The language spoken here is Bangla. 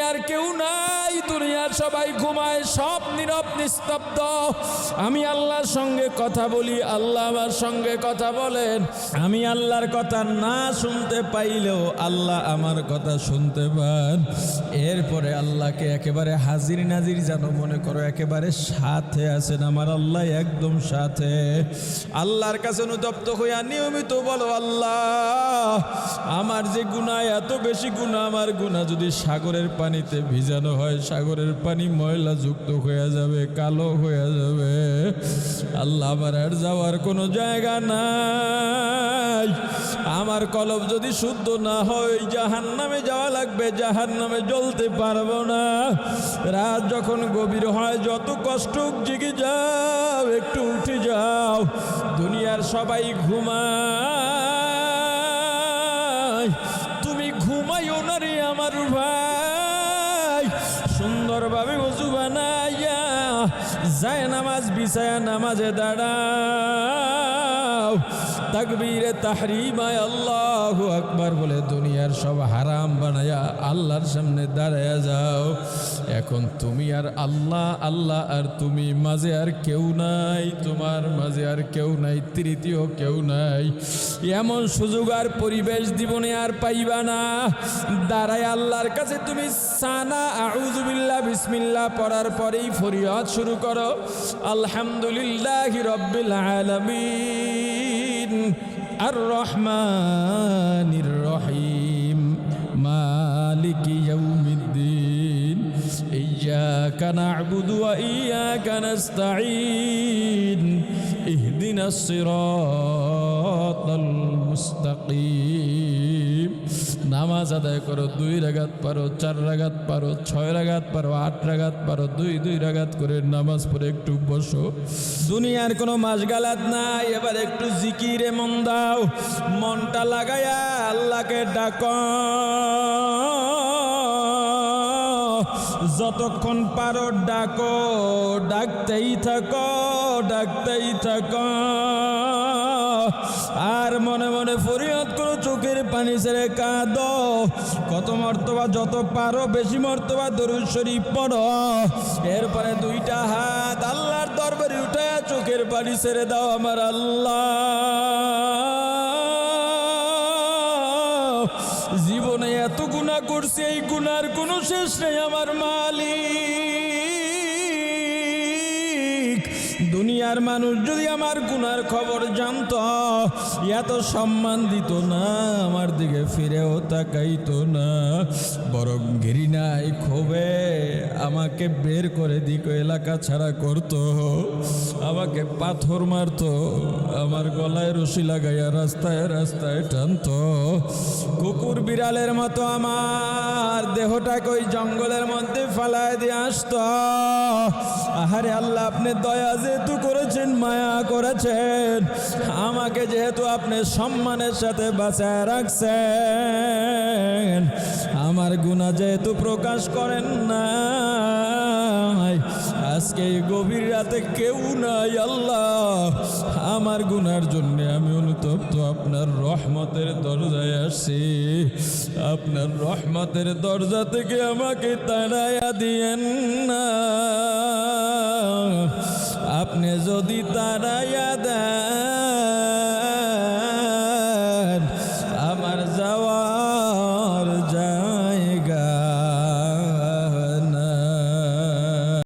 দুনিয়ার কেউ নাই, দুনিয়ার সবাই ঘুমায়, সব নীরব নিস্তব্ধ। আমি আল্লাহর সঙ্গে কথা বলি, আল্লাহ আমার সঙ্গে কথা বলেন। আমি আল্লাহর কথা না শুনতে পাইলেও আল্লাহ আমার কথা শুনতে পান। এরপরে আল্লাহকে একেবারে হাজির নাজির যেন মনে করো, একেবারে সাথে আছেন আমার আল্লাহ, একদম সাথে। আল্লাহর কাছে অনুতপ্ত হইয়া নিয়মিত বলো, আল্লাহ আমার যে গুনাহ, এত বেশি গুনাহ, আমার গুনাহ যদি সাগরের পানিতে ভিজানো হয়, সাগরের পানি ময়লা যুক্ত হয়ে যাবে, কালো হয়ে যাবে। আল্লাহ আমার আর যাওয়ার কোনো জায়গা নাই। আমার কলব যদি শুদ্ধ না হয়, জাহান্নামে যাওয়া লাগবে, জাহান্নামে জ্বলতে পারবো না। রাত যখন গভীর হয়, যত কষ্ট জেগে যাও, একটু উঠে যাও। দুনিয়ার সবাই ঘুমায়, তুমি ঘুমাইও না রে আমার ভাই। সুন্দরভাবে ওযু বানাইয়া যায় নামাজ বিছায়া নামাজে দাঁড়াও, তাকবীরে তাহরিমায় আল্লাহু আকবার বলে দুনিয়ার সব হারাম বানায়া আল্লাহর সামনে দাঁড়ায়া যাও। এখন তুমি আর আল্লাহ, আল্লাহ আর তুমি, মাঝে আর কেউ নাই, তোমার মাঝে আর কেউ নাই, তৃতীয় কেউ নাই। এমন সুযোগ আর পরিবেশ জীবনে আর পাইবা না। দাঁড়ায় আল্লাহর কাছে তুমি সানা আউযু বিল্লাহ বিসমিল্লাহ পড়ার পরেই ফরিয়াদ শুরু করো, আলহামদুলিল্লাহি রাব্বিল আলামিন আর রহমানির রহিম মালিকি ইয়াউমিদ্দিন ইয়্যাকা না'বুদু ওয়া ইয়্যাকা নাস্তাঈন ইহদিনাস সিরাতাল মুস্তাকিম। নামাজ আদায় করো, 2 রাকাত পারো, 4 রাকাত পারো, 6 রাকাত পারো, 8 রাকাত পারো, 2 রাকাত করে নামাজ পড়ে একটু বসো। দুনিয়ার কোনো মাশগালাত নাই, এবার একটু জিকিরে মন দাও, মনটা লাগায়া আল্লাহকে ডাকো। যতক্ষণ পারো ডাকো, ডাকতেই থাকো, ডাকতেই থাকো। আর মনে মনে ফরিয়াদ করো, চোখের পানি ছেড়ে কাঁদো। কত মর্তবা, যত পারো বেশি মর্তবা দরুদ শরীফ পড়ো। এরপরে 2টা হাত আল্লাহর দরবারে উঠায়া চোখের পানি ছেড়ে দাও, আমার আল্লাহ জীবনে এত গুনাহ করছি, এই গুনার কোনো শেষ নেই আমার মালিক। দুনিয়ার মানুষ যদি আমার গুনার খবর জানতো, এত সম্মান দিত না, আমার দিকে ফিরেও তাকাইতো না, বরং ঘৃণায় ক্ষোভে আমাকে বের করে দিক এলাকা ছাড়া করতো, আমাকে পাথর মারতো, আমার গলায় রশি লাগাইয়া রাস্তায় রাস্তায় টানতো। কুকুর বিড়ালের মতো আমার দেহটাকে ওই জঙ্গলের মধ্যে ফালায় দিয়ে আসতো। আহারে আল্লাহ, আপনি দয়া যেহেতু করেছেন, মায়া করেছেন, আমাকে যেহেতু আপনি সম্মানের সাথে বাঁচায় রাখছেন, আমার গুনাহ যেহেতু প্রকাশ করেন না, আজকে এই গভীর রাতে কেউ নাই আল্লাহ, আমার গুনার জন্য আমি অনুতপ্ত, আপনার রহমতের দরজায় আসছি। আপনার রহমতের দরজা থেকে আমাকে তাড়াইয়া দিয়েন না। আপনি যদি তাড়াইয়া দেন,